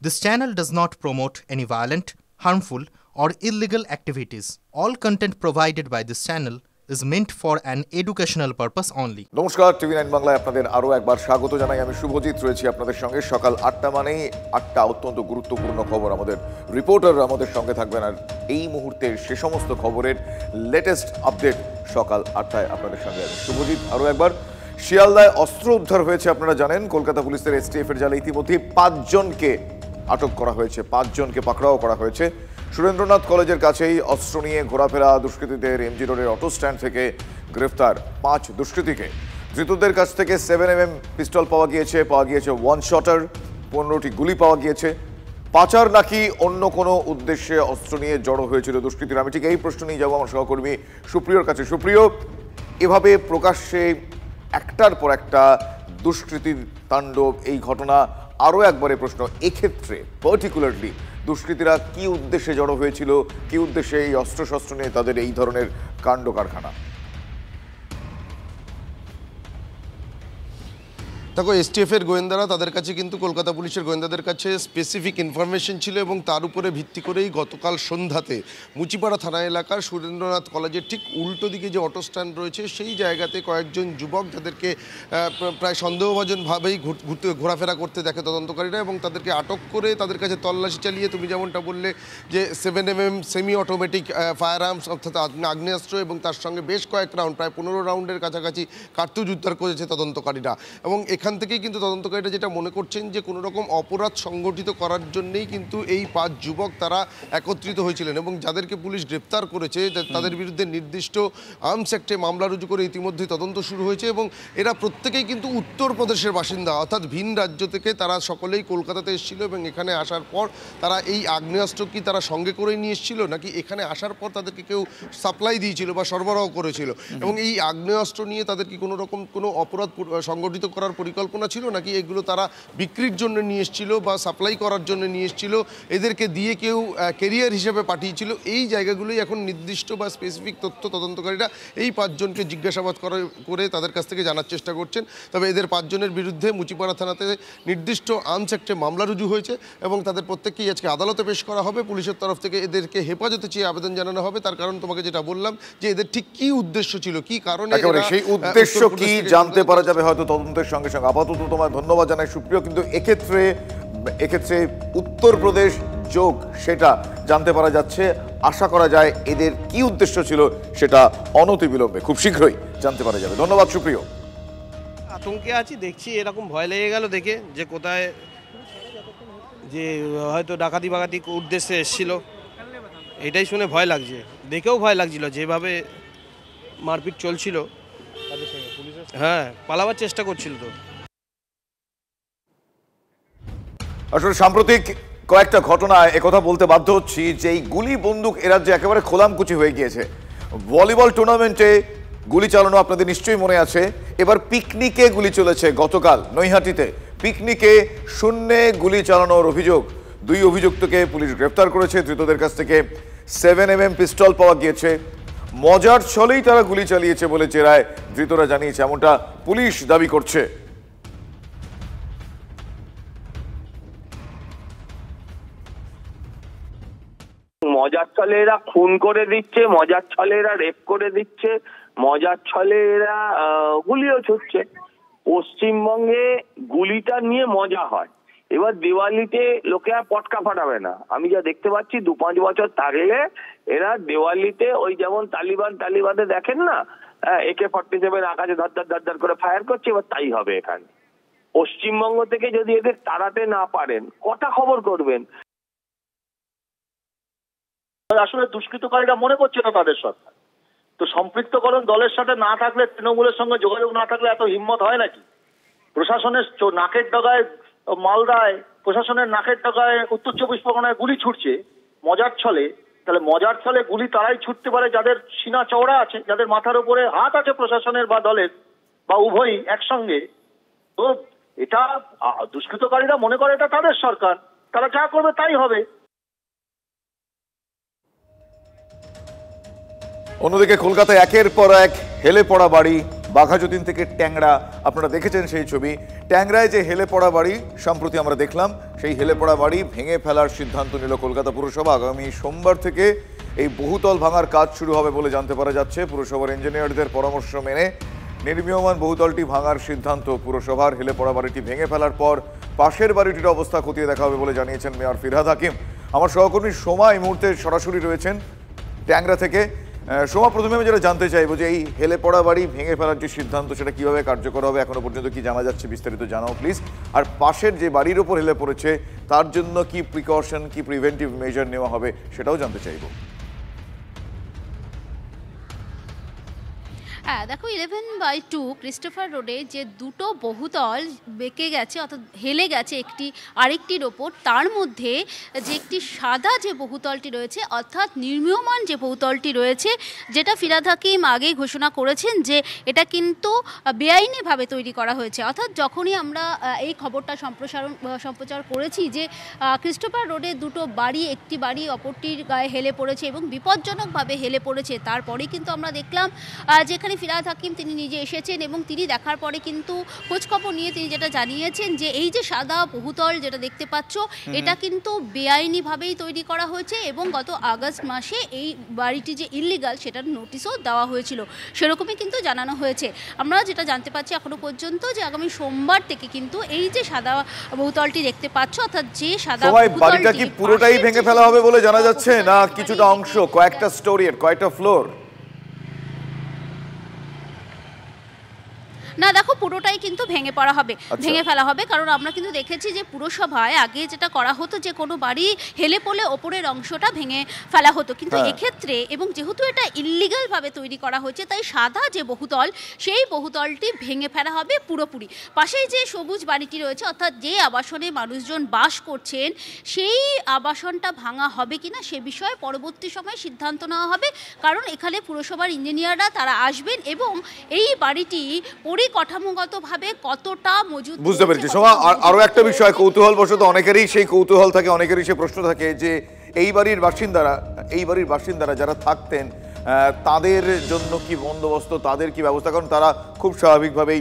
This channel does not promote any violent, harmful, or illegal activities. All content provided by this channel is meant for an educational purpose only. নমস্কার, টিভি9 বাংলায় আপনাদের আরো একবার স্বাগত জানাই। আমি শুভজিৎ রয়েছি আপনাদের সঙ্গে। সকাল ৮টা মানেই ৮টা অত্যন্ত গুরুত্বপূর্ণ খবর। আমাদের রিপোর্টাররা আমাদের সঙ্গে থাকবেন, আর এই মুহূর্তের সে সমস্ত খবরের লেটেস্ট আপডেট সকাল ৮টায় আপনাদের সঙ্গে আমি শুভজিৎ। আরো একবার, শিয়ালদায় অস্ত্র উদ্ধার হয়েছে আপনারা জানেন। কলকাতা পুলিশের এসটিএফ এর জালে ইতিমধ্যে ৫ জনকে আটক করা হয়েছে, ৫ জনকে পাকড়াও করা হয়েছে। সুরেন্দ্রনাথ কলেজের কাছেই অস্ত্র নিয়ে ঘোরাফেরা দুষ্কৃতীদের এমজি রোডের অটো স্ট্যান্ড থেকে গ্রেফতার ৫ দুষ্কৃতীকে। ধৃতদের কাছ থেকে 7mm পিস্তল পাওয়া গিয়েছে ওয়ান শটার, 15টি গুলি পাওয়া গিয়েছে। পাচার নাকি অন্য কোনো উদ্দেশ্যে অস্ত্র নিয়ে জড়ো হয়েছিল দুষ্কৃতীরা? আমি ঠিক এই প্রশ্ন নিয়ে যাবো আমার সহকর্মী সুপ্রিয়র কাছে। সুপ্রিয়, এভাবে প্রকাশ্যে একটার পর একটা দুষ্কৃতীর তাণ্ডব, এই ঘটনা আরও একবারে প্রশ্ন, এক্ষেত্রে পার্টিকুলারলি দুষ্কৃতীরা কি উদ্দেশ্যে জড়ো হয়েছিল, কি উদ্দেশ্যে এই অস্ত্রশস্ত্র নিয়ে তাদের এই ধরনের কাণ্ড কারখানা? দেখো, এসটিএফ এর গোয়েন্দারা, তাদের কাছে কিন্তু কলকাতা পুলিশের গোয়েন্দাদের কাছে স্পেসিফিক ইনফরমেশন ছিল এবং তার উপরে ভিত্তি করেই গতকাল সন্ধ্যাতে মুচিপাড়া থানা এলাকার সুরেন্দ্রনাথ কলেজের ঠিক উল্টো দিকে যে অটো স্ট্যান্ড রয়েছে সেই জায়গাতে কয়েকজন যুবক, যাদেরকে প্রায় সন্দেহভাজনভাবেই ঘোরাফেরা করতে দেখে তদন্তকারীরা, এবং তাদেরকে আটক করে তাদের কাছে তল্লাশি চালিয়ে তুমি যেমনটা বললে যে 7mm semi automatic fire arms অর্থাৎ আগ্নেয়াস্ত্র এবং তার সঙ্গে বেশ কয়েক রাউন্ড, প্রায় 15 রাউন্ডের কাছাকাছি কার্তুজ উদ্ধার করেছে তদন্তকারীরা। এবং এখান থেকেই কিন্তু তদন্তকারীরা যেটা মনে করছেন যে কোনো রকম অপরাধ সংগঠিত করার জন্যেই কিন্তু এই 5 যুবক তারা একত্রিত হয়েছিলেন, এবং যাদেরকে পুলিশ গ্রেপ্তার করেছে তাদের বিরুদ্ধে নির্দিষ্ট আর্মস অ্যাক্টে মামলা রুজু করে ইতিমধ্যে তদন্ত শুরু হয়েছে। এবং এরা প্রত্যেকেই কিন্তু উত্তরপ্রদেশের বাসিন্দা, অর্থাৎ ভিন রাজ্য থেকে তারা সকলেই কলকাতাতে এসেছিল, এবং এখানে আসার পর তারা এই আগ্নেয়াস্ত্র কি তারা সঙ্গে করে নিয়ে এসেছিল, নাকি এখানে আসার পর তাদেরকে কেউ সাপ্লাই দিয়েছিল বা সরবরাহ করেছিল, এবং এই আগ্নেয়াস্ত্র নিয়ে তাদের কি কোনো রকম কোনো অপরাধ সংগঠিত করার পরিকল্পনা ছিল, নাকি এগুলো তারা বিক্রির জন্য নিয়ে এসেছিল বা সাপ্লাই করার জন্য নিয়ে এসেছিল, এদেরকে দিয়ে কেউ ক্যারিয়ার হিসেবে পাঠিয়েছিল। এই জায়গাগুলোই এখন নির্দিষ্ট বা স্পেসিফিক তথ্য তদন্তকারীরা এই 5 জনকে জিজ্ঞাসাবাদ করে তাদের কাছ থেকে জানার চেষ্টা করছেন। তবে এদের 5 জনের বিরুদ্ধে মুচিপাড়া থানাতে নির্দিষ্ট আর্মস অ্যাক্টে মামলা রুজু হয়েছে এবং তাদের প্রত্যেককেই আজকে আদালতে পেশ করা হবে। পুলিশের তরফ থেকে এদেরকে হেফাজতে চেয়ে আবেদন জানানো হবে। তার কারণ তোমাকে যেটা বললাম যে এদের ঠিক কি উদ্দেশ্য ছিল, কি কারণে সেই উদ্দেশ্য কি জানতে পারা যাবে হয়তো তদন্তের সঙ্গে সঙ্গে। আপাতত তোমায় ধন্যবাদ জানাই সুপ্রিয়, কিন্তু এক্ষেত্রে উত্তরপ্রদেশ যোগ সেটা জানতে পারা যাচ্ছে। আশা করা যায় এদের কি উদ্দেশ্য ছিল সেটা অনতিবিলম্বে খুব শীঘ্রই জানতে পারা যাবে। ধন্যবাদ সুপ্রিয়। আতঙ্কে আছি, দেখছি এরকম ভয় লেগে গেল দেখে যে কোথায় যে হয়তো ডাকাতি উদ্দেশ্যে এসেছিল, এটাই শুনে ভয় লাগছে। দেখেও ভয় লাগছিল যেভাবে মারপিট চলছিল। হ্যাঁ, পালাবার চেষ্টা করছিল তো। আসলে সাম্প্রতিক কয়েকটা ঘটনায় একথা বলতে বাধ্য হচ্ছি যে এই গুলি বন্দুক এ রাজ্যে একেবারে খোলামকুচি হয়ে গিয়েছে। ভলিবল টুর্নামেন্টে গুলি চালানো আপনাদের নিশ্চয়ই মনে আছে। এবার পিকনিকে গুলি চলেছে। গতকাল নৈহাটিতে পিকনিকে শূন্যে গুলি চালানোর অভিযোগ, 2 অভিযুক্তকে পুলিশ গ্রেফতার করেছে। ধৃতদের কাছ থেকে 7mm পিস্তল পাওয়া গিয়েছে। মজার ছলেই তারা গুলি চালিয়েছে বলে জেরায় ধৃতরা জানিয়েছে, এমনটা পুলিশ দাবি করছে। মজার ছলে এরা খুন করে দিচ্ছে, মজার ছলে এরা রেপ করে দিচ্ছে, মজার ছলে এরা গুলিও ছুটছে। পশ্চিমবঙ্গে গুলিটা নিয়ে মজা হয়। এবার দিওয়ালিতে লোকে আর পটকা ফাটাবে না। আমি যা দেখতে পাচ্ছি 2-5 বছর থাকলে এরা দিওয়ালিতে ওই যেমন তালিবানে দেখেন না, AK-47 আকাশে ধার করে ফায়ার করছে, এবার তাই হবে এখানে। পশ্চিমবঙ্গ থেকে যদি এদের তাড়াতে না পারেন, কটা খবর করবেন? আসলে দুষ্কৃতকারীরা মনে করছে না তাদের সরকার তো সম্পৃক্তকরণ দলের সাথে না থাকলে, তৃণমূলের সঙ্গে যোগাযোগ না থাকলে এত হিম্মত হয় নাকি? প্রশাসনের নাকের ডগায় মালদায়, প্রশাসনের নাকের ডগায় উত্তর 24 পরগনায় গুলি ছুটছে মজার ছলে। তাহলে মজার ছলে গুলি তারাই ছুটতে পারে যাদের সিনা চওড়া আছে, যাদের মাথার উপরে হাত আছে প্রশাসনের বা দলের, বা উভয়ই একসঙ্গে। তো এটা দুষ্কৃতকারীরা মনে করে এটা তাদের সরকার, তারা যা করবে তাই হবে। অন্যদিকে কলকাতায় একের পর এক হেলে পড়া বাড়ি, বাঘাযতীন থেকে ট্যাংরা, আপনারা দেখেছেন সেই ছবি। ট্যাংরায় যে হেলে পড়া বাড়ি সম্প্রতি আমরা দেখলাম, সেই হেলে পড়া বাড়ি ভেঙে ফেলার সিদ্ধান্ত নিল কলকাতা পুরসভা। আগামী সোমবার থেকে এই বহুতল ভাঙার কাজ শুরু হবে বলে জানতে পারা যাচ্ছে। পুরসভার ইঞ্জিনিয়ারদের পরামর্শ মেনে নির্মীয়মান বহুতলটি ভাঙার সিদ্ধান্ত পুরসভার। হেলে পড়া বাড়িটি ভেঙে ফেলার পর পাশের বাড়িটির অবস্থা খতিয়ে দেখা হবে বলে জানিয়েছেন মেয়র ফিরহাদ হাকিম। আমার সহকর্মী সোমা এই মুহূর্তে সরাসরি রয়েছেন ট্যাংরা থেকে। সোমা, প্রথমে আমি যেটা জানতে চাইবো যে এই হেলে পড়া বাড়ি ভেঙে ফেলার যে সিদ্ধান্ত সেটা কিভাবে কার্যকর হবে, এখনো পর্যন্ত কি জানা যাচ্ছে, বিস্তারিত জানাও প্লিজ। আর পাশের যে বাড়ির ওপর হেলে পড়েছে তার জন্য কি প্রিকশন, কি প্রিভেন্টিভ মেজার নেওয়া হবে সেটাও জানতে চাইবো। হ্যাঁ দেখো, 11/2 ক্রিস্টোফার রোডে যে দুটো বহুতল বেঁকে গেছে অর্থাৎ হেলে গেছে একটি আরেকটির ওপর, তার মধ্যে যে একটি সাদা যে বহুতলটি রয়েছে অর্থাৎ নির্মীয়মান যে বহুতলটি রয়েছে, যেটা ফিরহাদ হাকিম আগেই ঘোষণা করেছেন যে এটা কিন্তু বেআইনিভাবে তৈরি করা হয়েছে। অর্থাৎ যখনই আমরা এই খবরটা সম্প্রচার করেছি যে ক্রিস্টোফার রোডে দুটো বাড়ি, একটি বাড়ি অপরটির গায়ে হেলে পড়েছে এবং বিপজ্জনকভাবে হেলে পড়েছে, তারপরেই কিন্তু আমরা দেখলাম যেখানে ফিরহাদ হাকিম তিনি নিজে এসেছেন এবং তিনি দেখার পরে কিন্তু খোঁজখবর নিয়ে তিনি যেটা জানিয়েছেন যে এই যে সাদা বহুতল যেটা দেখতে পাচ্ছ এটা কিন্তু বেআইনিভাবেই তৈরি করা হয়েছে এবং গত আগস্ট মাসে এই বাড়িটি যে ইল্লিগাল সেটার নোটিশও দেওয়া হয়েছিল, সেরকমই কিন্তু জানানো হয়েছে। আমরা যেটা জানতে পাচ্ছি এখনো পর্যন্ত যে আগামী সোমবার থেকে কিন্তু এই যে সাদা বহুতলটি দেখতে পাচ্ছ অর্থাৎ যে সাদা বাড়িটা কি পুরোটাই ভেঙে ফেলা হবে বলে জানা যাচ্ছে, না কিছুটা অংশ, কয়েকটা স্টোরির, কয়েকটা ফ্লোর? না দেখো, পুরোটাই কিন্তু ভেঙে ফেলা হবে, কারণ আমরা কিন্তু দেখেছি যে পুরসভায় আগে যেটা করা হতো যে কোনো বাড়ি হেলে পড়লে ওপরের অংশটা ভেঙে ফেলা হতো, কিন্তু এক্ষেত্রে এবং যেহেতু এটা ইল্লিগাল ভাবে তৈরি করা হয়েছে তাই সাদা যে বহুতল সেই বহুতলটি ভেঙে ফেলা হবে পুরোপুরি। পাশেই যে সবুজ বাড়িটি রয়েছে অর্থাৎ যে আবাসনে মানুষজন বাস করছেন সেই আবাসনটা ভাঙা হবে কিনা সে বিষয়ে পরবর্তী সময়ে সিদ্ধান্ত নেওয়া হবে, কারণ এখানে পুরসভার ইঞ্জিনিয়াররা তারা আসবেন এবং এই বাড়িটি পরিকাঠামোগতভাবে কতটা মজুত। বুঝতে পেরেছি সোমা। আরো একটা বিষয় কৌতূহল বশত অনেকেরই সেই কৌতূহল থাকে, অনেকেরই সেই প্রশ্ন থাকে যে এই বাড়ির বাসিন্দারা যারা থাকতেন তাদের জন্য কি বন্দোবস্ত, তাদের কি ব্যবস্থা, কারণ তারা খুব স্বাভাবিকভাবেই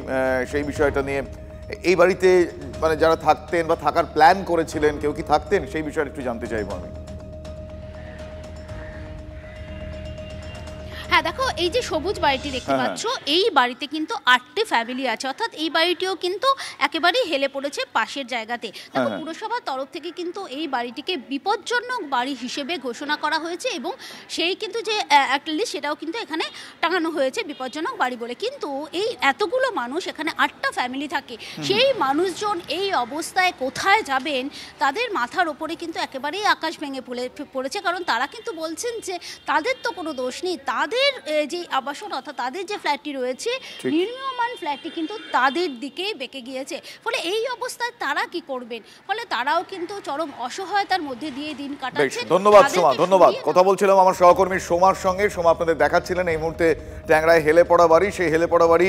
সেই বিষয়টা নিয়ে এই বাড়িতে মানে যারা থাকতেন বা থাকার প্ল্যান করেছিলেন কেউ কি থাকতেন, সেই বিষয়টা একটু জানতে চাইবো আমি। হ্যাঁ দেখো, এই যে সবুজ বাড়িটি দেখতে পাচ্ছ এই বাড়িতে কিন্তু 8টি ফ্যামিলি আছে, অর্থাৎ এই বাড়িটিও কিন্তু একেবারেই হেলে পড়েছে পাশের জায়গাতে। দেখো, পুরসভার তরফ থেকে কিন্তু এই বাড়িটিকে বিপজ্জনক বাড়ি হিসেবে ঘোষণা করা হয়েছে এবং সেই কিন্তু যে একটা লিস্ট সেটাও কিন্তু এখানে টাঙানো হয়েছে বিপজ্জনক বাড়ি বলে। কিন্তু এই এতগুলো মানুষ, এখানে 8টা ফ্যামিলি থাকে, সেই মানুষজন এই অবস্থায় কোথায় যাবেন, তাদের মাথার ওপরে কিন্তু একেবারেই আকাশ ভেঙে পড়েছে, কারণ তারা কিন্তু বলছেন যে তাদের তো কোনো দোষ নেই, তাদের যে আবাসন অর্থাৎ তাদের যে ফ্ল্যাটটি রয়েছে নির্মীয়মান ফ্ল্যাটটি কিন্তু তাদের দিকেই বেঁকে গিয়েছে। ফলে এই অবস্থায় তারা কি করবেন, ফলে তারাও কিন্তু চরম অসহায়তার মধ্যে দিয়ে দিন কাটাচ্ছেন। ধন্যবাদ সোমা, ধন্যবাদ। কথা বলছিলাম আমার সহকর্মী সোমার সঙ্গে। সোমা আপনাদের দেখাচ্ছিলেন এই মুহূর্তে ট্যাংরায় হেলে পড়া বাড়ি, সেই হেলে পড়া বাড়ি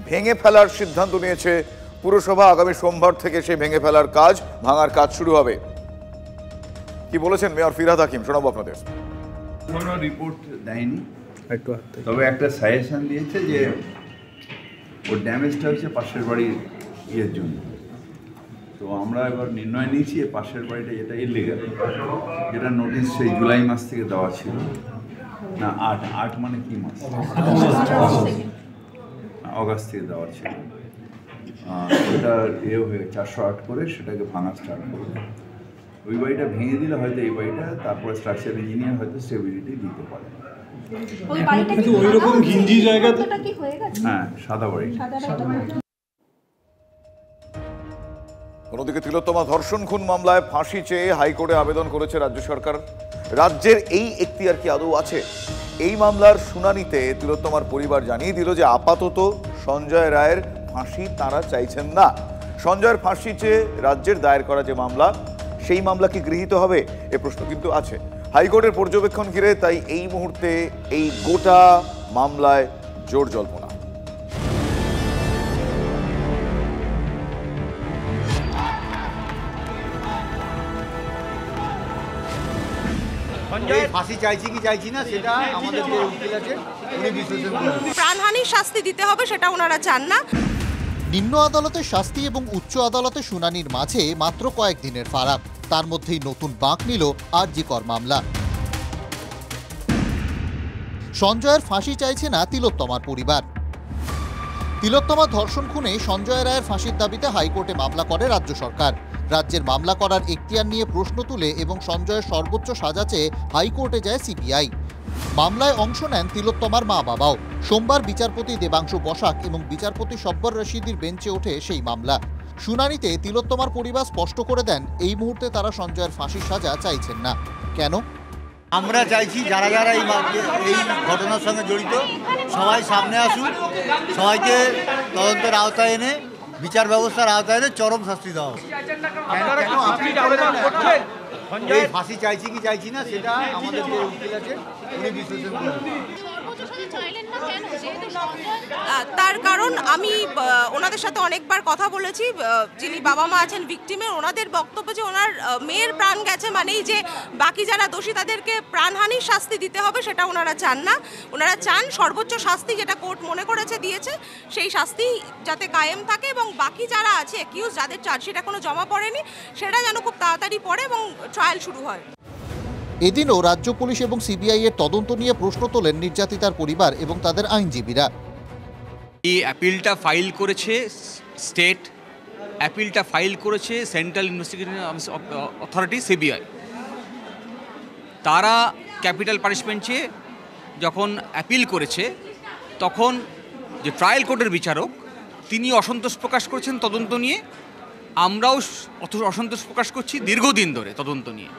ভেঙে ফেলার সিদ্ধান্ত নিয়েছে পুরসভা। আগামী সোমবার থেকে সেই ভেঙে ফেলার কাজ, ভাঙার কাজ শুরু হবে। কি বলেছেন মেয়র ফিরহাদ হাকিম, শোনাবো আপনাদের। কোনো রিপোর্ট দেয়নি, তবে একটা সাজেশন দিয়েছে যে ওর ড্যামেজটা হচ্ছে পাশের বাড়ির ইয়ের জন্য। তো আমরা এবার নির্ণয় নিয়েছি পাশের বাড়িটা যেটা ইলিগাল, যেটা নোটিশ সেই জুলাই মাস থেকে দেওয়া ছিল না, 8 মানে কি মাস, অগাস্ট থেকে দেওয়া ছিল, ওটা হয়ে 408 করে সেটাকে ভাঙা স্টার্ট করবে। ওই বাড়িটা ভেঙে দিলে হয়তো এই বাড়িটা তারপরে স্ট্রাকচার ইঞ্জিনিয়ার হয়তো স্টেবিলিটি দিতে পারে। হ্যাঁ, সাদা বাড়ি। অন্যদিকে তিলোত্তমা ধর্ষণ খুন মামলায় ফাঁসি চেয়ে হাইকোর্টে আবেদন করেছে রাজ্য সরকার। রাজ্যের এই এখতিয়ার কি আদৌ আছে? এই মামলার শুনানিতে তিলোত্তমার পরিবার জানিয়ে দিল যে আপাতত সঞ্জয় রায়ের ফাঁসি তারা চাইছেন না। সঞ্জয়ের ফাঁসি চেয়ে রাজ্যের দায়ের করা যে মামলা, সেই মামলা কি গৃহীত হবে এ প্রশ্ন কিন্তু আছে। হাইকোর্টের পর্যবেক্ষণ ঘিরে তাই এই মুহূর্তে এই গোটা মামলায় জোর জল্পনা। ফাঁসি চাইছি কি চাইছি না সেটা আমাদের যে উকিল আছে উনি বিশ্লেষণ করবেন। প্রাণহানির শাস্তি দিতে হবে সেটা ওনারা চান না। নিম্ন আদালতের শাস্তি এবং উচ্চ আদালতে শুনানির মাঝে মাত্র কয়েকদিনের ফারাক, তার মধ্যেই নতুন বাঁক নিল আরজিকর মামলা। সঞ্জয়ের ফাঁসি চাইছে না তিলোত্তমার পরিবার। তিলোত্তমা ধর্ষণ খুনে সঞ্জয় রায়ের ফাঁসির দাবিতে হাইকোর্টে মামলা করে রাজ্য সরকার। রাজ্যের মামলা করার এখতিয়ার নিয়ে প্রশ্ন তুলে এবং সঞ্জয়ের সর্বোচ্চ সাজা চেয়ে হাইকোর্টে যায় সিবিআই। মামলায় অংশ নেন তিলোত্তমার মা বাবাও। সোমবার বিচারপতি দেবাংশু বসাক এবং বিচারপতি সব্বর রশিদির বেঞ্চে ওঠে সেই মামলা। শুনানিতে তিলোত্তমার পরিবার স্পষ্ট করে দেন এই মুহূর্তে তারা সঞ্জয়ের ফাঁসির সাজা চাইছেন না। কেন? আমরা চাইছি যারা যারা এই ঘটনার সঙ্গে জড়িত সবাই সামনে আসুন, সবাইকে তদন্তের আওতায় এনে বিচার ব্যবস্থার আওতায় এনে চরম শাস্তি দেওয়া হোক। ফাঁসি চাইছি কি চাইছি না সেটা আমাদের যে উকিল আছে উনি বিশ্লেষণ করবেন। তার কারণ আমি ওনাদের সাথে অনেকবার কথা বলেছি, যিনি বাবা মা আছেন ভিকটিমের, ওনাদের বক্তব্য যে ওনার মেয়ের প্রাণ গেছে মানেই যে বাকি যারা দোষী তাদেরকে প্রাণহানির শাস্তি দিতে হবে সেটা ওনারা চান না। ওনারা চান সর্বোচ্চ শাস্তি যেটা কোর্ট মনে করেছে দিয়েছে সেই শাস্তি যাতে কায়েম থাকে এবং বাকি যারা আছে অ্যাকিউজ যাদের চার্জশিট এখনো জমা পড়েনি সেটা যেন খুব তাড়াতাড়ি পড়ে এবং ট্রায়াল শুরু হয়। এদিনও রাজ্য পুলিশ এবং সিবিআই এর তদন্ত নিয়ে প্রশ্ন তোলেন নির্যাতিতার পরিবার এবং তাদের আইনজীবীরা। এই অ্যাপিলটা ফাইল করেছে স্টেট, অ্যাপিলটা ফাইল করেছে সেন্ট্রাল ইনভেস্টিগেশন অথরিটি সিবিআই। তারা ক্যাপিটাল পানিশমেন্ট চেয়ে যখন অ্যাপিল করেছে তখন যে ট্রায়াল কোর্টের বিচারক তিনি অসন্তোষ প্রকাশ করেছেন তদন্ত নিয়ে। আমরাও অসন্তোষ প্রকাশ করছি দীর্ঘদিন ধরে তদন্ত নিয়ে।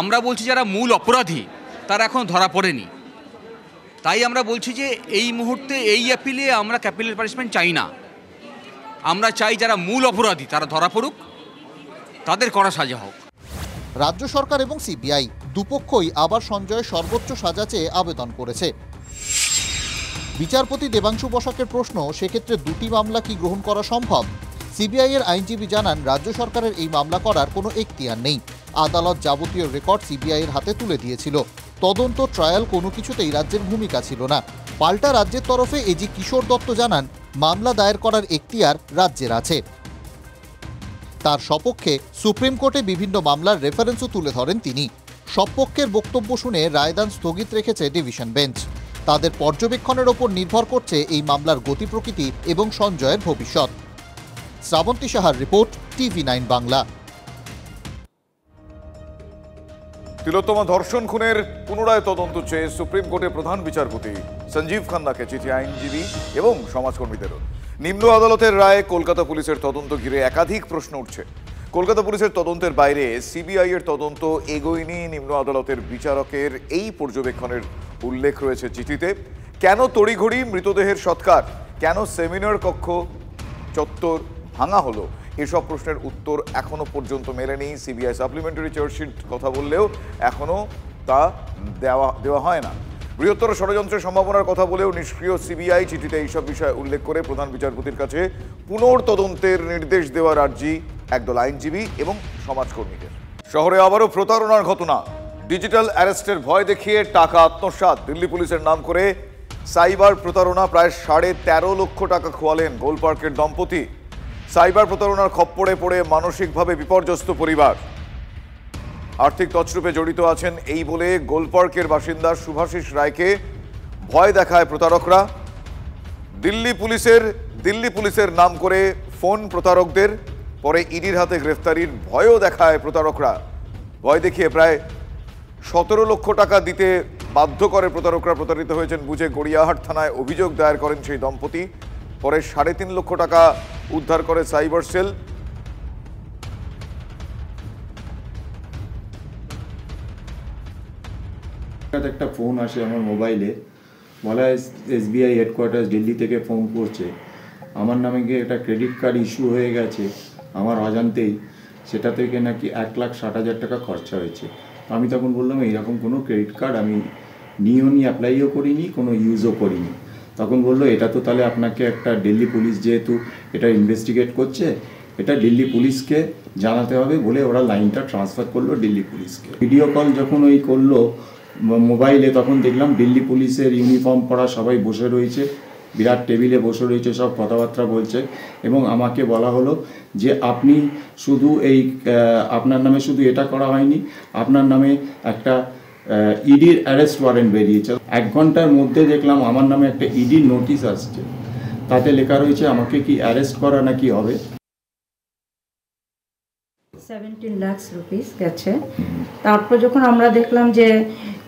আমরা বলছি যারা মূল অপরাধী তারা এখন ধরা পড়েনি, তাই আমরা বলছি যে এই মুহূর্তে এই অ্যাপিলে আমরা ক্যাপিটাল পানিশমেন্ট চাই না। আমরা চাই যারা মূল অপরাধী তারা ধরা পড়ুক, তাদের কড়া সাজা হোক। রাজ্য সরকার এবং সিবিআই দুপক্ষই আবার সঞ্জয়ের সর্বোচ্চ সাজা চেয়ে আবেদন করেছে। বিচারপতি দেবাংশু বসাকের প্রশ্ন, সেক্ষেত্রে দুটি মামলা কি গ্রহণ করা সম্ভব? সিবিআই এর আইনজীবী জানান রাজ্য সরকারের এই মামলা করার কোনো এখতিয়ার নেই। আদালত যাবতীয় রেকর্ড সিবিআই এর হাতে তুলে দিয়েছিল। তদন্ত ট্রায়াল কোনো কিছুতেই রাজ্যের ভূমিকা ছিল না। পাল্টা রাজ্যের তরফে এজি কিশোর দত্ত জানান মামলা দায়ের করার এখতিয়ার রাজ্যের আছে। তার সপক্ষে সুপ্রিম কোর্টে বিভিন্ন মামলার রেফারেন্সও তুলে ধরেন তিনি। সব পক্ষের বক্তব্য শুনে রায়দান স্থগিত রেখেছে ডিভিশন বেঞ্চ। তাদের পর্যবেক্ষণের ওপর নির্ভর করছে এই মামলার গতি প্রকৃতি এবং সঞ্জয়ের ভবিষ্যৎ। শ্রাবন্তী সাহার রিপোর্ট, TV9 বাংলা। তিলোত্তমা ধর্ষণ খুনের পুনরায় তদন্ত চেয়ে সুপ্রিম কোর্টের প্রধান বিচারপতি সঞ্জীব খান্নাকে চিঠি আইনজীবী এবং সমাজকর্মীদেরও। নিম্ন আদালতের রায়ে কলকাতা পুলিশের তদন্ত ঘিরে একাধিক প্রশ্ন উঠছে। কলকাতা পুলিশের তদন্তের বাইরে সিবিআই এর তদন্ত এগোয়নি নিম্ন আদালতের বিচারকের এই পর্যবেক্ষণের উল্লেখ রয়েছে চিঠিতে। কেন তড়িঘড়ি মৃতদেহের সৎকার, কেন সেমিনার কক্ষ চত্বর ভাঙা হলো, এসব প্রশ্নের উত্তর এখনো পর্যন্ত মেলেনি। সিবিআই সাপ্লিমেন্টারি চার্জশিট কথা বললেও এখনো তা দেওয়া হয় না। বৃহত্তর ষড়যন্ত্রের সম্ভাবনার কথা বলেও নিষ্ক্রিয় সিবিআই। চিঠিতে এইসব বিষয় উল্লেখ করে প্রধান বিচারপতির কাছে পুনর্তদন্তের নির্দেশ দেওয়ার আর্জি একদল আইনজীবী এবং সমাজকর্মীদের। শহরে আবারও প্রতারণার ঘটনা। ডিজিটাল অ্যারেস্টের ভয় দেখিয়ে টাকা আত্মসাৎ। দিল্লি পুলিশের নাম করে সাইবার প্রতারণা। প্রায় 13.5 লক্ষ টাকা খোয়ালেন গোলপার্কের দম্পতি। সাইবার প্রতারণার খপ্পরে পড়ে মানসিকভাবে বিপর্যস্ত পরিবার। আর্থিক তছরূপে জড়িত আছেন এই বলে গোলপার্কের বাসিন্দা শুভাশিস রায়কে ভয় দেখায় প্রতারকরা। দিল্লি পুলিশের নাম করে ফোন প্রতারকদের, পরে ইডির হাতে গ্রেফতারির ভয়ও দেখায় প্রতারকরা। ভয় দেখিয়ে প্রায় 17 লক্ষ টাকা দিতে বাধ্য করে প্রতারকরা। প্রতারিত হয়েছেন বুঝে গড়িয়াহাট থানায় অভিযোগ দায়ের করেন সেই দম্পতি। পরে 3.5 লক্ষ টাকা উদ্ধার করে সাইবার সেল। একটা ফোন আসে আমার মোবাইলে, বলা হয় SBI হেডকোয়ার্টার দিল্লি থেকে ফোন করছে, আমার নামে গিয়ে একটা ক্রেডিট কার্ড ইস্যু হয়ে গেছে আমার অজান্তেই, সেটা থেকে নাকি 1,60,000 টাকা খরচা হয়েছে। আমি তখন বললাম এইরকম কোনো ক্রেডিট কার্ড আমি নিও নি, অ্যাপ্লাইও করিনি, কোনো ইউজও করিনি। তখন বললো এটা তো তাহলে আপনাকে একটা দিল্লি পুলিশ যেহেতু এটা ইনভেস্টিগেট করছে এটা দিল্লি পুলিশকে জানাতে হবে বলে ওরা লাইনটা ট্রান্সফার করলো দিল্লি পুলিশকে। ভিডিও কল যখন ওই করলো মোবাইলে, তখন দেখলাম দিল্লি পুলিশের ইউনিফর্ম পরা সবাই বসে রয়েছে, বিরাট টেবিলে বসে রয়েছে, সব কথাবার্তা বলছে এবং আমাকে বলা হলো যে আপনি শুধু আপনার নামে শুধু এটা করা হয়নি, আপনার নামে একটা ইডির অ্যারেস্ট ওয়ারেন্ট বেরিয়েছে। 1 ঘন্টার মধ্যে দেখলাম আমার নামে একটা ইডির নোটিশ আসছে, তাতে লেখা রয়েছে আমাকে কি অ্যারেস্ট করা নাকি হবে। 17 লাখ রুপিস গেছে। তারপর যখন আমরা দেখলাম যে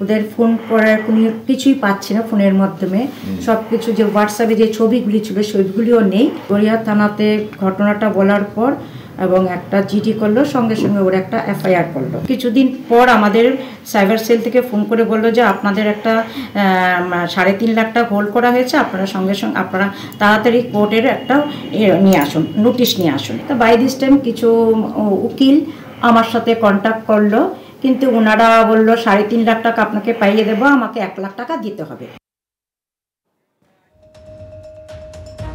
ওদের ফোন করার কোনো কিছুই পাচ্ছি না ফোনের মাধ্যমে, সব কিছু যে হোয়াটসঅ্যাপে যে ছবিগুলি ছিল সেগুলিও নেই। গড়িয়া থানাতে ঘটনাটা বলার পর এবং একটা জিডি করলো, সঙ্গে সঙ্গে ওরা একটা এফআইআর করলো। কিছুদিন পর আমাদের সাইবার সেল থেকে ফোন করে বললো যে আপনাদের একটা 3.5 লাখ টাকা হোল্ড করা হয়েছে, আপনারা সঙ্গে সঙ্গে আপনারা তাড়াতাড়ি কোর্টের একটা নিয়ে আসুন, নোটিশ নিয়ে আসুন। তো বাই দিস টাইম কিছু উকিল আমার সাথে কন্ট্যাক্ট করলো, কিন্তু ওনারা বললো 3.5 লাখ টাকা আপনাকে পাইয়ে দেবো, আমাকে 1 লাখ টাকা দিতে হবে।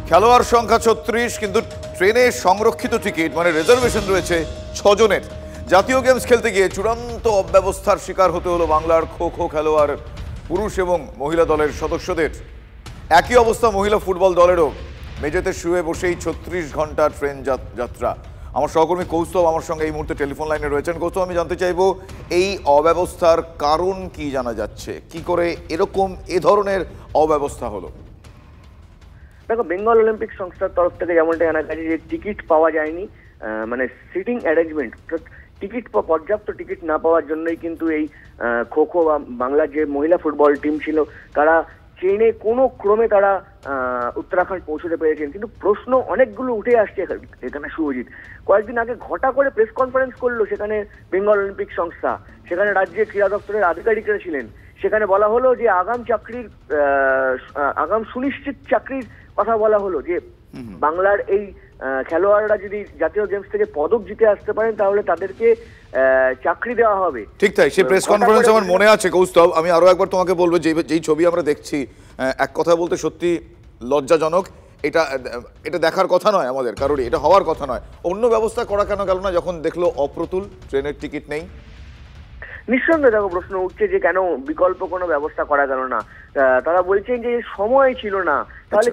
খেলোয়াড় সংখ্যা 36, কিন্তু ট্রেনে সংরক্ষিত টিকিট মানে রিজার্ভেশন রয়েছে 6 জনের। জাতীয় গেমস খেলতে গিয়ে চূড়ান্ত অব্যবস্থার শিকার হতে হলো বাংলার খো খো খেলোয়াড় পুরুষ এবং মহিলা দলের সদস্যদের। একই অবস্থা মহিলা ফুটবল দলেরও। মেঝেতে শুয়ে বসেই 36 ঘন্টা ট্রেন যাত্রা। আমার সহকর্মী কৌস্তব আমার সঙ্গে এই মুহূর্তে টেলিফোন লাইনে রয়েছেন। কৌস্তব, আমি জানতে চাইবো এই অব্যবস্থার কারণ কি জানা যাচ্ছে, কি করে এরকম এ ধরনের অব্যবস্থা হলো? দেখো, বেঙ্গল অলিম্পিক সংস্থার তরফ থেকে যেমনটা জানা গেছে যে টিকিট পাওয়া যায়নি, মানে সিটিং অ্যারেঞ্জমেন্ট, পর্যাপ্ত টিকিট না পাওয়ার জন্যই কিন্তু এই খো খো বা বাংলার যে মহিলা ফুটবল টিম ছিল তারা ট্রেনে কোনো ক্রমে তারা উত্তরাখণ্ড পৌঁছতে পেরেছেন। কিন্তু প্রশ্ন অনেকগুলো উঠে আসছে এখানে। শুভজিৎ কয়েকদিন আগে ঘটা করে প্রেস কনফারেন্স করলো সেখানে বেঙ্গল অলিম্পিক সংস্থা, সেখানে রাজ্যের ক্রীড়া দপ্তরের আধিকারিকরা ছিলেন। সেখানে বলা হলো যে আগাম সুনিশ্চিত চাকরির কথা বলা হলো, যে বাংলার এই খেলোয়াড়রা যদি জাতীয় গেমস থেকে পদক জিতে আসতে পারেন তাহলে তাদেরকে চাকরি দেওয়া হবে। ঠিক তাই, সেই প্রেস কনফারেন্স আমার মনে আছে কৌস্তব। আমি আরো একবার তোমাকে বলবো, যেই ছবি আমরা দেখছি, এক কথা বলতে সত্যি লজ্জাজনক। এটা দেখার কথা নয় আমাদের কারোরই, এটা হওয়ার কথা নয়। অন্য ব্যবস্থা করা কেন গেল না যখন দেখলো অপ্রতুল ট্রেনের টিকিট নেই? নিঃসন্দেহে দেখো প্রশ্ন উঠছে যে কেন বিকল্প কোনো ব্যবস্থা করা গেল না। তারা বলছেন যে সময় ছিল না। তাহলে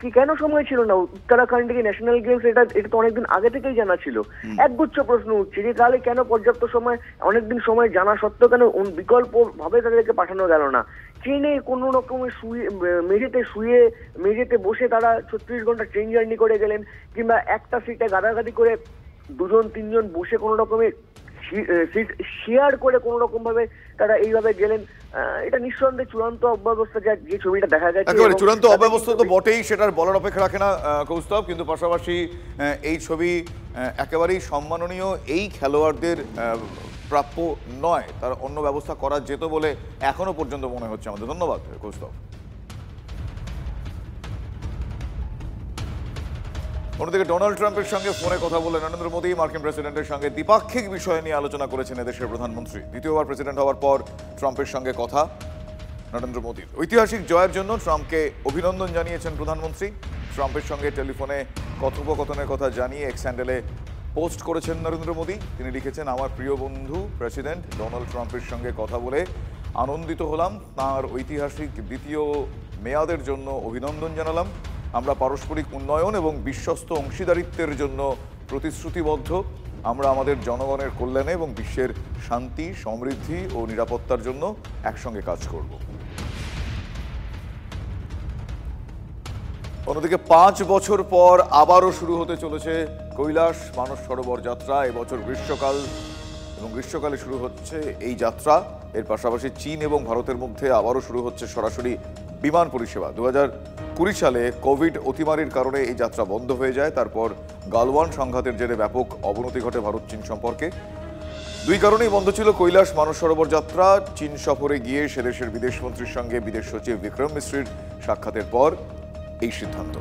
কি কেন সময় ছিল না? উত্তরাখণ্ডে ন্যাশনাল গেমস, এটা তো অনেকদিন আগে থেকেই জানা ছিল। একগুচ্ছ প্রশ্ন উঠছে যে তাহলে কেন পর্যাপ্ত সময়, অনেকদিন সময় জানা সত্ত্বেও কেন বিকল্প ভাবে তাদেরকে পাঠানো গেল না? ট্রেনে কোনো রকমের মেঝেতে বসে তারা 36 ঘন্টা ট্রেন জার্নি করে গেলেন, কিংবা একটা সিটে গাদাগাদি করে 2-3 জন বসে কোনো রকমের সিট শেয়ার করে কোনো রকম ভাবে তারা এইভাবে গেলেন। এটা নিঃসন্দেহে চূড়ান্ত অব্যবস্থা, যে ছবিটা দেখা গেছে। একেবারে চূড়ান্ত অব্যবস্থা তো বটেই, সেটার বলার অপেক্ষা রাখে না কৌস্তব। কিন্তু পাশাপাশি এই ছবি একেবারেই সম্মাননীয়। এই খেলোয়াড়দের প্রাপ্য নয়, তার অন্য ব্যবস্থা করা যেত বলে এখনো পর্যন্ত মনে হচ্ছে আমাদের। ধন্যবাদ কৌস্তব। অন্যদিকে ডোনাল্ড ট্রাম্পের সঙ্গে ফোনে কথা বলে নরেন্দ্র মোদী মার্কিন প্রেসিডেন্টের সঙ্গে দ্বিপাক্ষিক বিষয় নিয়ে আলোচনা করেছেন এদেশের প্রধানমন্ত্রী। দ্বিতীয়বার প্রেসিডেন্ট হওয়ার পর ট্রাম্পের সঙ্গে কথা নরেন্দ্র মোদীর। ঐতিহাসিক জয়ের জন্য ট্রাম্পকে অভিনন্দন জানিয়েছেন প্রধানমন্ত্রী। ট্রাম্পের সঙ্গে টেলিফোনে কথোপকথনের কথা জানিয়ে এক্স হ্যান্ডেলে পোস্ট করেছেন নরেন্দ্র মোদী। তিনি লিখেছেন, আমার প্রিয় বন্ধু প্রেসিডেন্ট ডোনাল্ড ট্রাম্পের সঙ্গে কথা বলে আনন্দিত হলাম। তাঁর ঐতিহাসিক দ্বিতীয় মেয়াদের জন্য অভিনন্দন জানালাম। আমরা পারস্পরিক উন্নয়ন এবং বিশ্বস্ত অংশীদারিত্বের জন্য প্রতিশ্রুতিবদ্ধ। আমরা আমাদের জনগণের কল্যাণে এবং বিশ্বের শান্তি, সমৃদ্ধি ও নিরাপত্তার জন্য একসঙ্গে কাজ করব। অন্যদিকে 5 বছর পর আবারও শুরু হতে চলেছে কৈলাস মানস সরোবর যাত্রা। এবছর গ্রীষ্মকালে শুরু হচ্ছে এই যাত্রা। এর পাশাপাশি চীন এবং ভারতের মধ্যে আবারও শুরু হচ্ছে সরাসরি বিমান পরিষেবা। 2020 সালে কোভিড অতিমারির কারণে এই যাত্রা বন্ধ হয়ে যায়। তারপর গালওয়ান সংঘাতের জেরে ব্যাপক অবনতি ঘটে ভারত চীন সম্পর্কে। দুই কারণেই বন্ধ ছিল কৈলাস মানস সরোবর যাত্রা। চীন সফরে গিয়ে সে দেশের বিদেশমন্ত্রীর সঙ্গে বিদেশ সচিব বিক্রম মিশ্রির সাক্ষাতের পর এই সিদ্ধান্ত।